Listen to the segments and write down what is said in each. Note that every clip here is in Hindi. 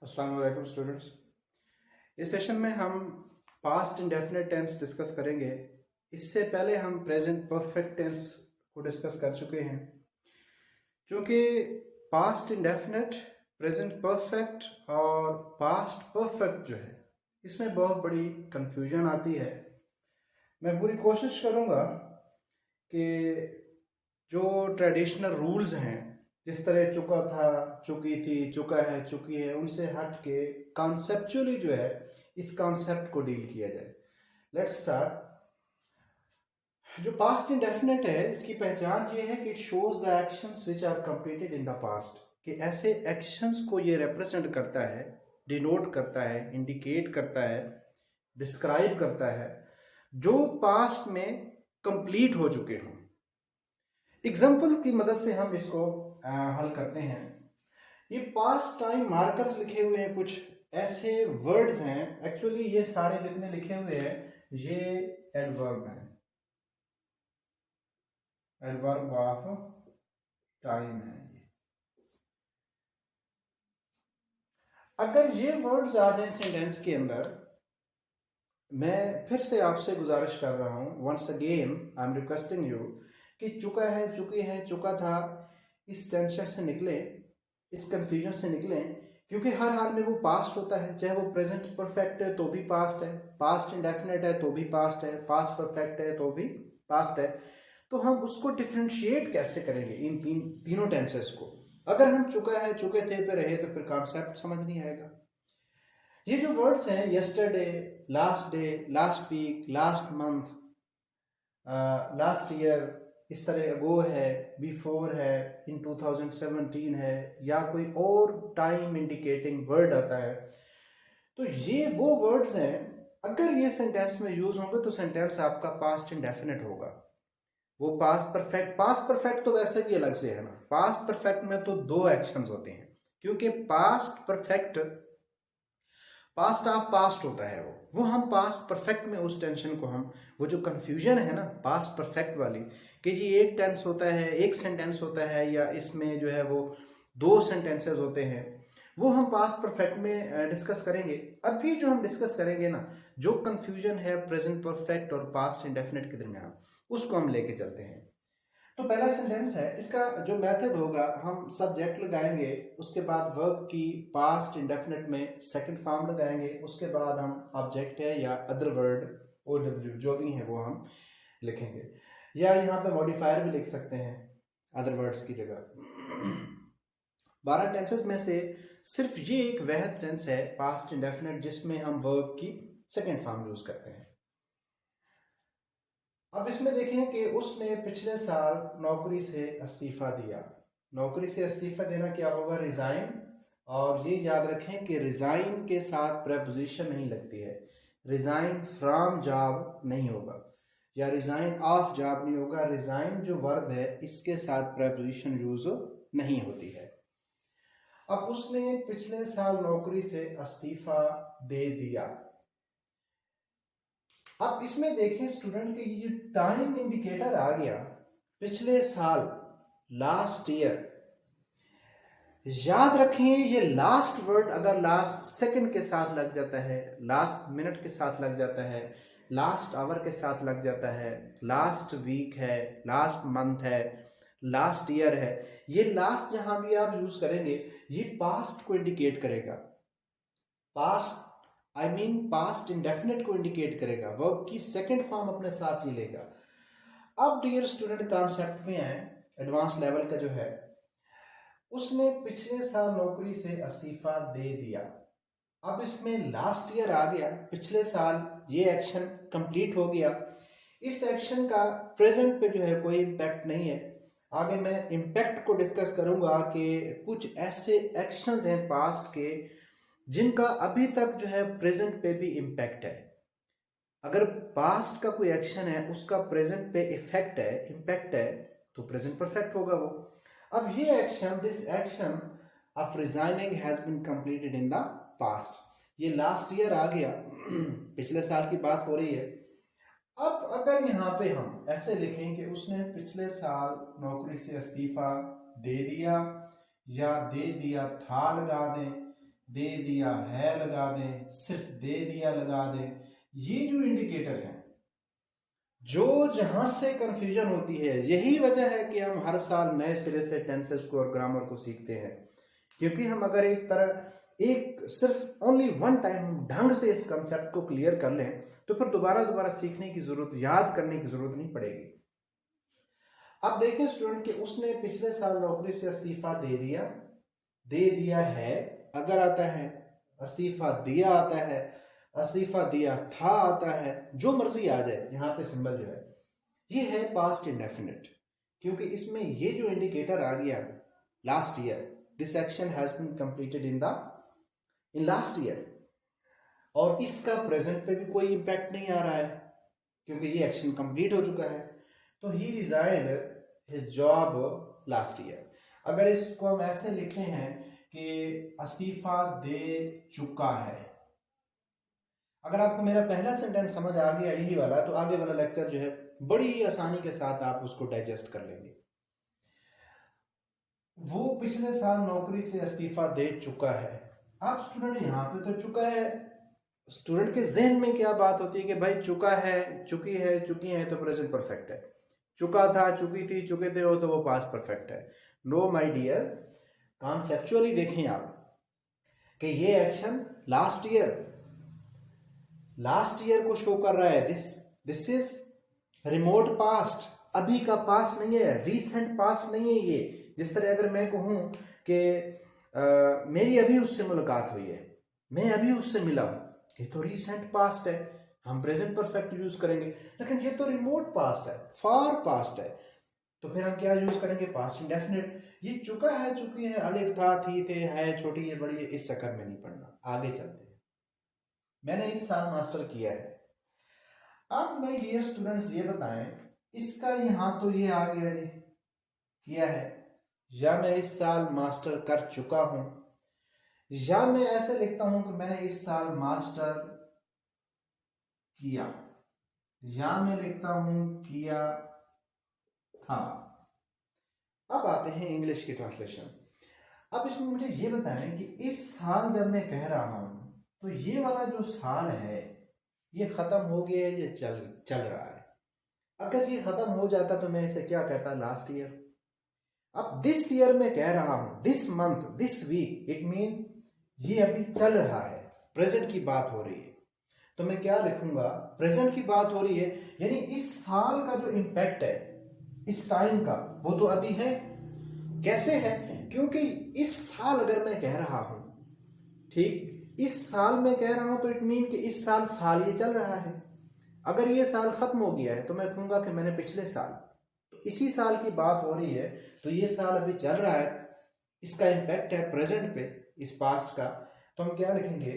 अस्सलाम वालेकुम स्टूडेंट्स। इस सेशन में हम पास्ट इंडेफिनिट टेंस डिस्कस करेंगे। इससे पहले हम प्रेजेंट परफेक्ट टेंस को डिस्कस कर चुके हैं। चूँकि पास्ट इंडेफिनिट, प्रेजेंट परफेक्ट और पास्ट परफेक्ट जो है, इसमें बहुत बड़ी कंफ्यूजन आती है। मैं पूरी कोशिश करूँगा कि जो ट्रेडिशनल रूल्स हैं, जिस तरह चुका था, चुकी थी, चुका है, चुकी है, उनसे हट के कॉन्सेप्चुअली जो है इस कॉन्सेप्ट को डील किया जाए। Let's start. जो पास्ट इंडेफिनिट है, इसकी पहचान ये है कि it shows the actions which are completed in the past, कि ऐसे एक्शंस को ये रिप्रेजेंट करता है, डिनोट करता है, इंडिकेट करता है, डिस्क्राइब करता है, जो पास्ट में कंप्लीट हो चुके हों। एग्जाम्पल की मदद से हम इसको हल करते हैं। ये पास्ट टाइम मार्कर्स लिखे हुए हैं, कुछ ऐसे वर्ड्स हैं, एक्चुअली ये सारे जितने लिखे हुए हैं ये एडवर्ब हैं, एडवर्ब ऑफ टाइम है। अगर ये वर्ड्स आ जाए सेंटेंस के अंदर, मैं फिर से आपसे गुजारिश कर रहा हूं, once again I am requesting you कि चुका है, चुकी है, चुका था, इस टेंशन से निकले, इस कंफ्यूजन से निकलें, क्योंकि हर हाल में वो पास्ट होता है। चाहे वो प्रेजेंट परफेक्ट है तो भी पास्ट है, पास्ट इंडेफिनिट है तो भी पास्ट है, पास्ट परफेक्ट है तो भी पास्ट है। तो हम उसको डिफ्रेंशिएट कैसे करेंगे इन तीनों टेंसेस को? अगर हम चुका है, चुके थे पे रहे तो फिर कॉन्सेप्ट समझ नहीं आएगा। ये जो वर्ड्स हैं, yesterday, last day, last week, last month, last year, इस तरह अगो है, बिफोर है, इन 2017 है, या कोई और टाइम इंडिकेटिंग वर्ड आता है, तो ये वो वर्ड्स हैं, अगर ये सेंटेंस में यूज होंगे तो सेंटेंस आपका पास्ट इंडेफिनिट होगा। वो पास्ट परफेक्ट तो वैसे भी अलग से है ना। पास्ट परफेक्ट में तो दो एक्शंस होते हैं, क्योंकि past perfect past of past होता है। वो हम पास्ट परफेक्ट में उस टेंशन को हम, वो जो कंफ्यूजन है ना पास्ट परफेक्ट वाली, कि जी एक टेंस होता है, एक सेंटेंस होता है, या इसमें जो है वो दो सेंटेंसेस होते हैं, वो हम पास्ट परफेक्ट में डिस्कस करेंगे। अभी जो हम डिस्कस करेंगे ना, जो कंफ्यूजन है प्रेजेंट परफेक्ट और पास्ट इंडेफिनिट के दरमियान, उसको हम लेके चलते हैं। तो पहला सेंटेंस है, इसका जो मेथड होगा, हम सब्जेक्ट लगाएंगे, उसके बाद वर्ब की पास्ट इंडेफिनिट में सेकंड फॉर्म लगाएंगे, उसके बाद हम ऑब्जेक्ट है या अदर वर्ड ओ डब्ल्यू जो भी है वो हम लिखेंगे, या यहाँ पे मॉडिफायर भी लिख सकते हैं अदर वर्ड्स की जगह। 12 टेंसेस में से सिर्फ ये एक वहद टेंस है पास्ट इंडेफिनिट जिसमें हम वर्ब की सेकंड फॉर्म यूज करते हैं। अब इसमें देखें कि उसने पिछले साल नौकरी से इस्तीफा दिया। नौकरी से इस्तीफा देना क्या होगा? रिजाइन। और ये याद रखें कि रिजाइन के साथ प्रेपोजिशन नहीं लगती है। रिजाइन फ्रॉम जॉब नहीं होगा, या रिजाइन ऑफ जॉब नहीं होगा। रिजाइन जो वर्ब है इसके साथ प्रेपोजिशन यूज नहीं होती है। अब उसने पिछले साल नौकरी से इस्तीफा दे दिया। अब इसमें देखें स्टूडेंट कि ये टाइम इंडिकेटर आ गया, पिछले साल, लास्ट ईयर। याद रखें ये लास्ट वर्ड अगर लास्ट सेकंड के साथ लग जाता है, लास्ट मिनट के साथ लग जाता है, लास्ट आवर के साथ लग जाता है, लास्ट वीक है, लास्ट मंथ है, लास्ट ईयर है, ये लास्ट जहां भी आप यूज करेंगे ये पास्ट को इंडिकेट करेगा। पास्ट पास्ट इंडेफिनिट को इंडिकेट करेगा, वर्ब की सेकंड फॉर्म अपने साथ ही लेगा। अब डियर स्टूडेंट कॉन्सेप्ट में है, एडवांस लेवल का जो है, उसने पिछले साल नौकरी से इस्तीफा दे दिया। अब इसमें लास्ट ईयर आ गया, पिछले साल ये एक्शन कंप्लीट हो गया। इस एक्शन का प्रेजेंट पे जो है कोई इम्पैक्ट नहीं है। आगे मैं इम्पैक्ट को डिस्कस करूंगा कि कुछ ऐसे एक्शंस हैं पास्ट के जिनका अभी तक जो है प्रेजेंट पे भी इम्पैक्ट है। अगर पास्ट का कोई एक्शन है उसका प्रेजेंट पे इफेक्ट है, इम्पैक्ट है, तो प्रेजेंट परफेक्ट होगा वो। अब ये action, this action of resigning has been completed in the past, ये लास्ट ईयर आ गया, पिछले साल की बात हो रही है। अब अगर यहाँ पे हम ऐसे लिखें कि उसने पिछले साल नौकरी से इस्तीफा दे दिया, या दे दिया था लगा दें, दे दिया है लगा दें, सिर्फ दे दिया लगा दें। ये जो इंडिकेटर है, जो जहां से कंफ्यूजन होती है, यही वजह है कि हम हर साल नए सिरे से टेंसेस को और ग्रामर को सीखते हैं। क्योंकि हम अगर एक सिर्फ ओनली वन टाइम हम ढंग से इस कंसेप्ट को क्लियर कर लें तो फिर दोबारा सीखने की जरूरत, याद करने की जरूरत नहीं पड़ेगी। अब देखें स्टूडेंट कि उसने पिछले साल नौकरी से इस्तीफा दे दिया, दे दिया है अगर आता है, इस्तीफा दिया आता है, इस्तीफा दिया था आता है, जो मर्जी आ जाए, यहाँ पे सिंबल जो है ये है पास्ट इंडेफिनिट। क्योंकि इसमें ये जो इंडिकेटर आ गया last year, this action has been completed in last year, और इसका प्रेजेंट पे भी कोई इंपैक्ट नहीं आ रहा है क्योंकि ये एक्शन कंप्लीट हो चुका है। तो he resigned his job last year. अगर इसको हम ऐसे लिखते हैं कि इस्तीफा दे चुका है, अगर आपको मेरा पहला सेंटेंस समझ आ गया यही वाला, तो आगे वाला लेक्चर जो है बड़ी आसानी के साथ आप उसको डाइजेस्ट कर लेंगे। वो पिछले साल नौकरी से इस्तीफा दे चुका है। अब स्टूडेंट यहाँ पे तो चुका है, स्टूडेंट के जहन में क्या बात होती है कि भाई चुका है, चुकी है, चुकी है तो प्रेजेंट परफेक्ट है, चुका था, चुकी थी, चुके थे हो तो वो पास्ट परफेक्ट है। नो माय डियर, कॉन्सेप्चुअली देखें आप कि ये एक्शन लास्ट ईयर को शो कर रहा है। दिस इज रिमोट पास्ट, अभी का पास्ट नहीं है, रीसेंट पास्ट नहीं है ये। जिस तरह अगर मैं कहूं कि मेरी अभी उससे मुलाकात हुई है, मैं अभी उससे मिला हूं, ये तो रीसेंट पास्ट है, हम प्रेजेंट परफेक्ट यूज करेंगे। लेकिन ये तो रिमोट पास्ट है, फार पास्ट है, तो फिर हम क्या यूज करेंगे? Past indefinite. ये चुका है, चुकी है, अलिफ था, थी, थे, है, छोटी है, बड़ी है, इस चक्कर में नहीं पढ़ना, आगे चलते हैं। मैंने इस साल मास्टर किया है। अब माय डियर स्टूडेंट्स ये बताएं, इसका यहां तो ये आ गया जी, किया है, या मैं इस साल मास्टर कर चुका हूं, या मैं ऐसे लिखता हूं कि मैंने इस साल मास्टर किया, या मैं लिखता हूं किया था। अब आते हैं इंग्लिश की ट्रांसलेशन। अब इसमें मुझे ये बताएं कि इस साल जब मैं कह रहा हूं तो ये वाला जो साल है ये खत्म हो गया है, ये चल रहा है। अगर ये खत्म हो जाता तो मैं इसे क्या कहता? Last year. अब दिस ईयर में कह रहा हूं, this month, this week, it mean ये अभी चल रहा है, प्रेजेंट की बात हो रही है। तो मैं क्या लिखूंगा? प्रेजेंट की बात हो रही है, यानी इस साल का जो इंपैक्ट है इस टाइम का, वो तो अभी है। कैसे है? क्योंकि इस साल अगर मैं कह रहा हूं, ठीक, इस साल में कह रहा हूं तो इट मीन कि इस साल ये चल रहा है। अगर ये साल खत्म हो गया है तो मैं कहूंगा कि मैंने पिछले साल, तो इसी साल की बात हो रही है, तो ये साल अभी चल रहा है, इसका इंपैक्ट है प्रेजेंट पे, इस पास्ट का। तो हम क्या लिखेंगे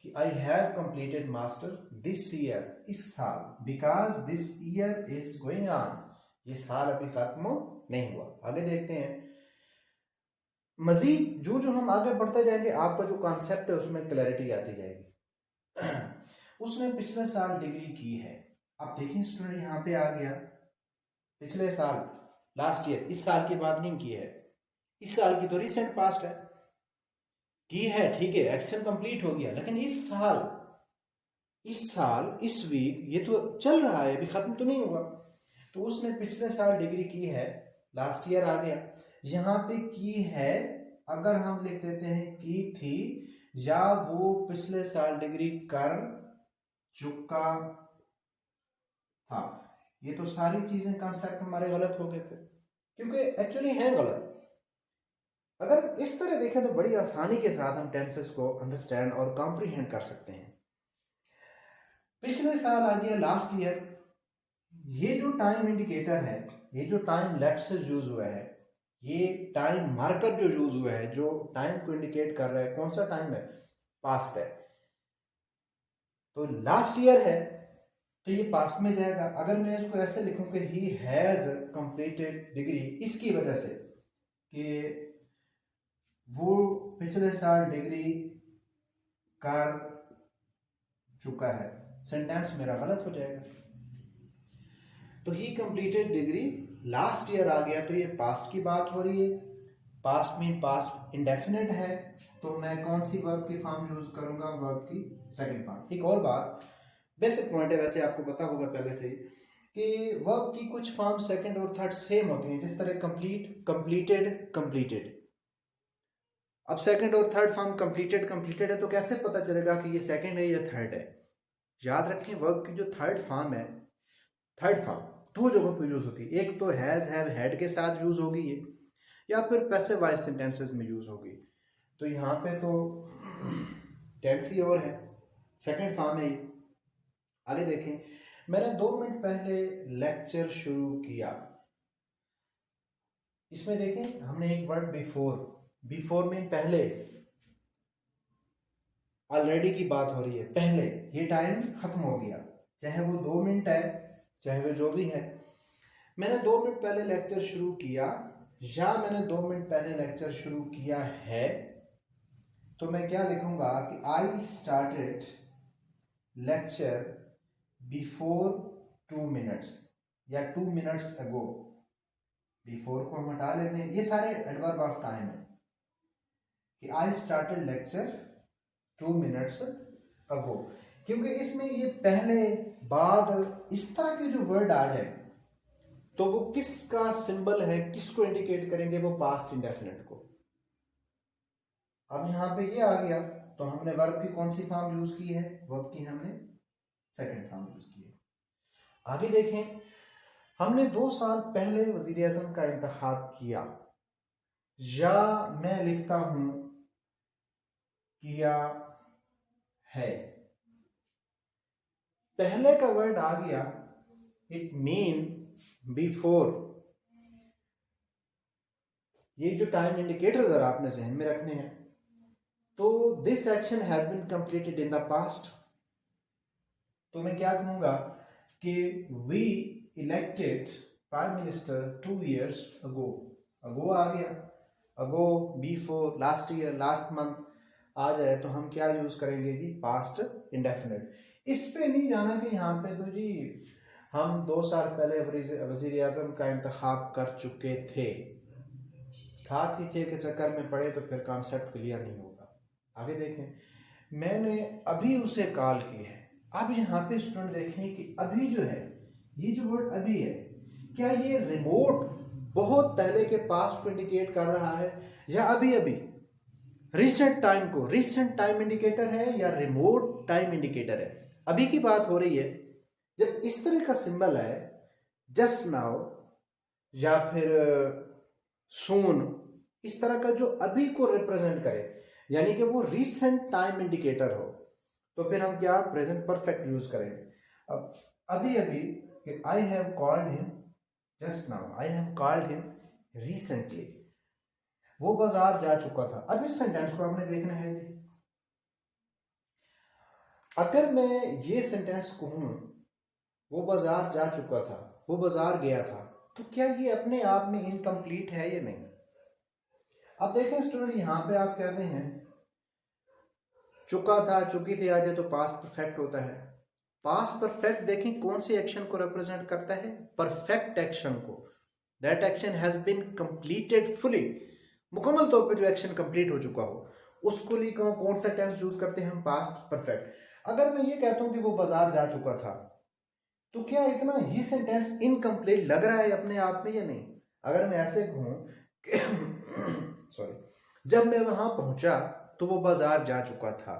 कि I have completed master this year, इस साल, because this year is going on, ये साल अभी खत्म नहीं हुआ। आगे देखते हैं, मजीद जो जो हम आगे बढ़ते जाएंगे आपका जो कॉन्सेप्ट है उसमें क्लैरिटी आती जाएगी। उसने पिछले साल डिग्री की है। अब देखें स्टूडेंट, यहाँ पे आ गया पिछले साल, लास्ट ईयर, इस साल की बात नहीं की है, इस साल की तो रिसेंट पास्ट है, की है, ठीक है, एक्शन कंप्लीट हो गया, लेकिन इस साल, इस वीक, ये तो चल रहा है, अभी खत्म तो नहीं हुआ। तो उसने पिछले साल डिग्री की है, लास्ट ईयर आ गया। यहाँ पे की है अगर हम लिख देते हैं की थी, या वो पिछले साल डिग्री कर चुका था। ये तो सारी चीजें कॉन्सेप्ट हमारे गलत हो गए थे, क्योंकि एक्चुअली है गलत। अगर इस तरह देखें तो बड़ी आसानी के साथ हम टेंसेस को अंडरस्टैंड और कॉम्प्रीहेंड कर सकते हैं। पिछले साल आ गया, लास्ट ईयर। ये जो टाइम इंडिकेटर है, ये जो टाइम लैप्स यूज हुआ है, ये टाइम मार्कर जो यूज हुआ है, जो टाइम को इंडिकेट कर रहा है, कौन सा टाइम है? पास्ट है। तो लास्ट ईयर है तो ये पास्ट में जाएगा। अगर मैं इसको ऐसे लिखूं कि ही हैज कंप्लीटेड डिग्री, इसकी वजह से कि वो पिछले साल डिग्री कर चुका है, सेंटेंस मेरा गलत हो जाएगा। तो he completed degree, last year आ गया तो ये पास्ट की बात हो रही है, पास्ट में पास्ट इंडेफिनिट है तो मैं कौन सी वर्ब की फॉर्म यूज करूंगा, वर्ब की सेकंड फॉर्म। एक और बात, बेसिक पॉइंट है, वैसे आपको पता होगा पहले से कि वर्ब की कुछ फॉर्म सेकंड और थर्ड सेम होती हैं, जिस तरह कंप्लीट, कंप्लीटेड, कंप्लीटेड। अब सेकंड और थर्ड फॉर्म कंप्लीटेड कंप्लीटेड है तो कैसे पता चलेगा कि ये सेकंड है या थर्ड है? याद रखें वर्ब की जो थर्ड फॉर्म है, थर्ड फॉर्म दो जगहों पर यूज होती है। एक तो हैज, हैव, हैड के साथ यूज होगी ये, या फिर पैसिव वॉइस सेंटेंसेस में यूज होगी। तो यहाँ पे तो टेंस ही और है, सेकंड फॉर्म है ये। आगे देखें, मैंने 2 मिनट पहले लेक्चर शुरू किया। इसमें देखें हमने एक वर्ड बिफोर, बिफोर में पहले, ऑलरेडी की बात हो रही है, पहले, ये टाइम खत्म हो गया, चाहे वो 2 मिनट है चाहे वो जो भी है। मैंने 2 मिनट पहले लेक्चर शुरू किया या मैंने 2 मिनट पहले लेक्चर शुरू किया है, तो मैं क्या लिखूंगा कि I started lecture before 2 minutes या 2 मिनट्स अगो। बिफोर को हम हटा लेते हैं, ये सारे एडवर्ब ऑफ टाइम है कि I started lecture 2 minutes ago, क्योंकि इसमें ये पहले, बाद, इस तरह के जो वर्ड आ जाए तो वो किसका सिंबल है, किसको इंडिकेट करेंगे, वो पास्ट इंडेफिनिट को। अब यहां पे ये आ गया तो हमने वर्ब की कौन सी फॉर्म यूज की है, वर्ब की हमने सेकंड फॉर्म यूज की है। आगे देखें, हमने 2 साल पहले वजीर आजम का इंतखाब किया, या मैं लिखता हूं किया है। पहले का वर्ड आ गया, इट मीन बिफोर। ये जो टाइम इंडिकेटर जरा आपने जहन में रखने हैं। तो this action has been completed in the past, तो मैं क्या कहूंगा कि we elected prime minister 2 years ago. Ago आ गया, ago, before, last year, last month आ जाए तो हम क्या यूज करेंगे जी, पास्ट इंडेफिनिट। इस पे नहीं जाना कि यहाँ पे तो जी हम 2 साल पहले वजीर आजम का इंतखाब कर चुके थे, साथ ही थे के चक्कर में पड़े तो फिर कॉन्सेप्ट क्लियर नहीं होगा। आगे देखें, मैंने अभी उसे कॉल की है। अब यहाँ पे स्टूडेंट देखें कि अभी जो है, ये जो वर्ड अभी है, क्या ये रिमोट बहुत पहले के पास्ट को इंडिकेट कर रहा है या अभी अभी रिसेंट टाइम को, रिसेंट टाइम इंडिकेटर है या रिमोट टाइम इंडिकेटर है? अभी की बात हो रही है जब इस तरह का सिंबल है, जस्ट नाउ या फिर सून, इस तरह का जो अभी को रिप्रेजेंट करे, यानी कि वो रिसेंट टाइम इंडिकेटर हो, तो फिर हम क्या, प्रेजेंट परफेक्ट यूज करेंगे। अब अभी अभी कि I have called him just now, I have called him recently, वो बाजार जा चुका था। अब इस सेंटेंस को आपने देखना है। अगर मैं ये सेंटेंस कहूं वो बाजार जा चुका था, वो बाजार गया था, तो क्या ये अपने आप में इनकम्प्लीट है या नहीं? अब देखें स्टूडेंट, यहां पे आप कहते हैं चुका था, चुकी थी आ जाए तो पास्ट परफेक्ट होता है। पास्ट परफेक्ट देखें कौन से एक्शन को रिप्रेजेंट करता है, परफेक्ट एक्शन को। That action has been completed fully, मुकम्मल तौर पे जो एक्शन कंप्लीट हो चुका हो उसको लिए कौन सा टेंस यूज करते हैं हम, पास्ट परफेक्ट। अगर मैं ये कहता हूं कि वो बाजार जा चुका था, तो क्या इतना ही सेंटेंस इनकम्प्लीट लग रहा है अपने आप में या नहीं? अगर मैं ऐसे कहूं सॉरी, जब मैं वहां पहुंचा तो वो बाजार जा चुका था,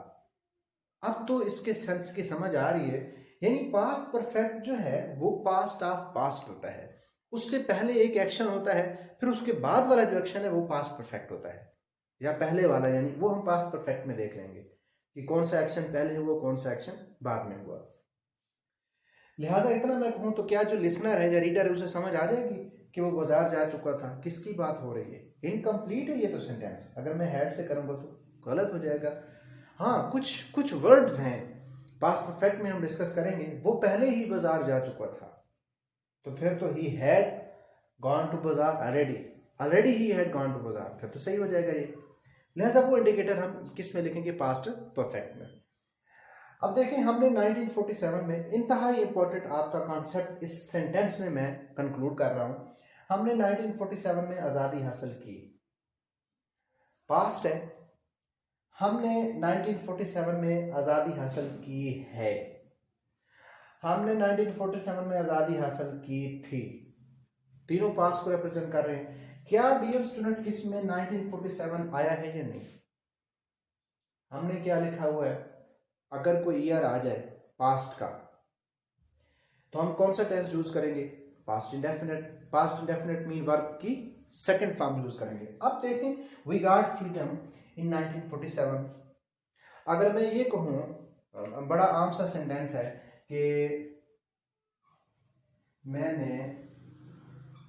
अब तो इसके सेंस की समझ आ रही है। यानी पास्ट परफेक्ट जो है वो पास्ट ऑफ पास्ट होता है, उससे पहले एक एक्शन होता है, फिर उसके बाद वाला जो एक्शन है वो पास्ट परफेक्ट होता है, या पहले वाला, यानी वो हम पास्ट परफेक्ट में देख लेंगे कि कौन सा एक्शन पहले हुआ, कौन सा एक्शन बाद में हुआ। लिहाजा इतना मैं कहूं तो क्या जो लिसनर है या रीडर है उसे समझ आ जाएगी कि वो बाजार जा चुका था, किसकी बात हो रही है। इनकम्प्लीट है ये तो सेंटेंस, अगर मैं हेड से करूंगा तो गलत हो जाएगा। हाँ, कुछ वर्ड्स हैं पास्ट परफेक्ट में हम डिस्कस करेंगे, वो पहले ही बाजार जा चुका था, तो फिर तो ही had gone to bazaar already ही हैड गॉन टू बाजार, फिर तो सही हो जाएगा ये। लिहाजा वो इंडिकेटर हम किस में लिखेंगे, पास्ट परफेक्ट में। अब देखें, हमने 1947 में, इंतहाई इंपॉर्टेंट आपका कॉन्सेप्ट इस सेंटेंस में मैं कंक्लूड कर रहा हूं, हमने 1947 में आज़ादी हासिल की। पास्ट है, हमने 1947 में आज़ादी हासिल की है, हमने 1947 में आज़ादी हासिल की थी, तीनों पास्ट को रिप्रेजेंट कर रहे हैं। क्या डियर स्टूडेंट इसमें 1947 आया है या नहीं? हमने क्या लिखा हुआ है? अगर कोई ईयर आ जाए पास्ट का तो हम कौन सा टेंस यूज करेंगे? Past indefinite. Past indefinite mean verb की सेकंड फॉर्म यूज करेंगे। अब देखें, वी गॉट फ्रीडम इन 1947। अगर मैं ये कहूं, बड़ा आम सा सेंटेंस है कि मैंने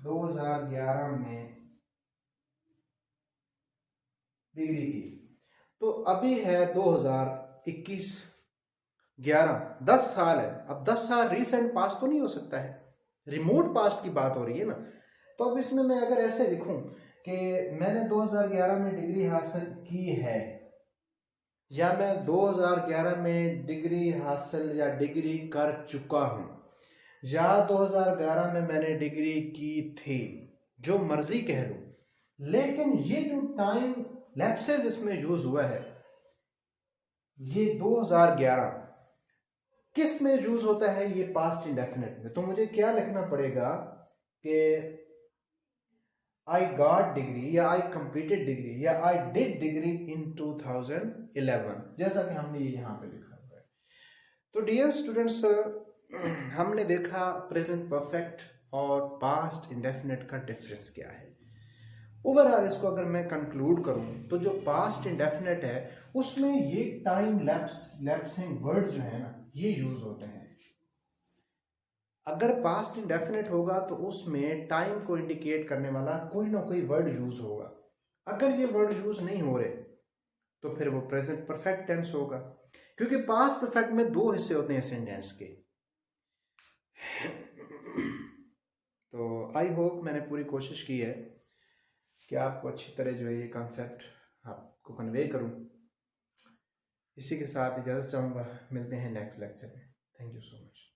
2011 में डिग्री की, तो अभी है 2021, 11, 10 साल है। अब 10 साल रीसेंट पास्ट तो नहीं हो सकता है, रिमोट पास्ट की बात हो रही है ना। तो अब इसमें मैं अगर ऐसे लिखूं कि मैंने 2011 में डिग्री हासिल की है, या मैं 2011 में डिग्री हासिल या डिग्री कर चुका हूं, या 2011 में मैंने डिग्री की थी, जो मर्जी कह लो, लेकिन ये जो टाइम लैप्सेस इसमें यूज हुआ है, ये 2011 किस में यूज होता है? ये पास्ट इंडेफिनिट में। तो मुझे क्या लिखना पड़ेगा कि आई गॉट डिग्री, या आई कंप्लीटेड डिग्री, या आई डिड डिग्री इन 2011, जैसा कि हमने ये यहां पे लिखा हुआ है। तो डियर स्टूडेंट्स, हमने देखा प्रेजेंट परफेक्ट और पास्ट इंडेफिनिट का डिफरेंस क्या है। ओवरऑल इसको अगर मैं कंक्लूड करूं तो जो पास्ट इंडेफिनिट है उसमें ये टाइम लैप्सिंग वर्ड्स जो है ना, ये यूज होते हैं। अगर पास्ट इंडेफिनिट होगा तो उसमें टाइम को इंडिकेट करने वाला कोई ना कोई वर्ड यूज होगा। अगर ये वर्ड यूज नहीं हो रहे तो फिर वो प्रेजेंट परफेक्ट टेंस होगा, क्योंकि पास्ट परफेक्ट में दो हिस्से होते हैं सेंटेंस के। तो आई होप मैंने पूरी कोशिश की है कि आपको अच्छी तरह जो है ये कॉन्सेप्ट आपको कन्वे करूं। इसी के साथ इजाज़त चाहूँगा, मिलते हैं नेक्स्ट लेक्चर में। Thank you so much.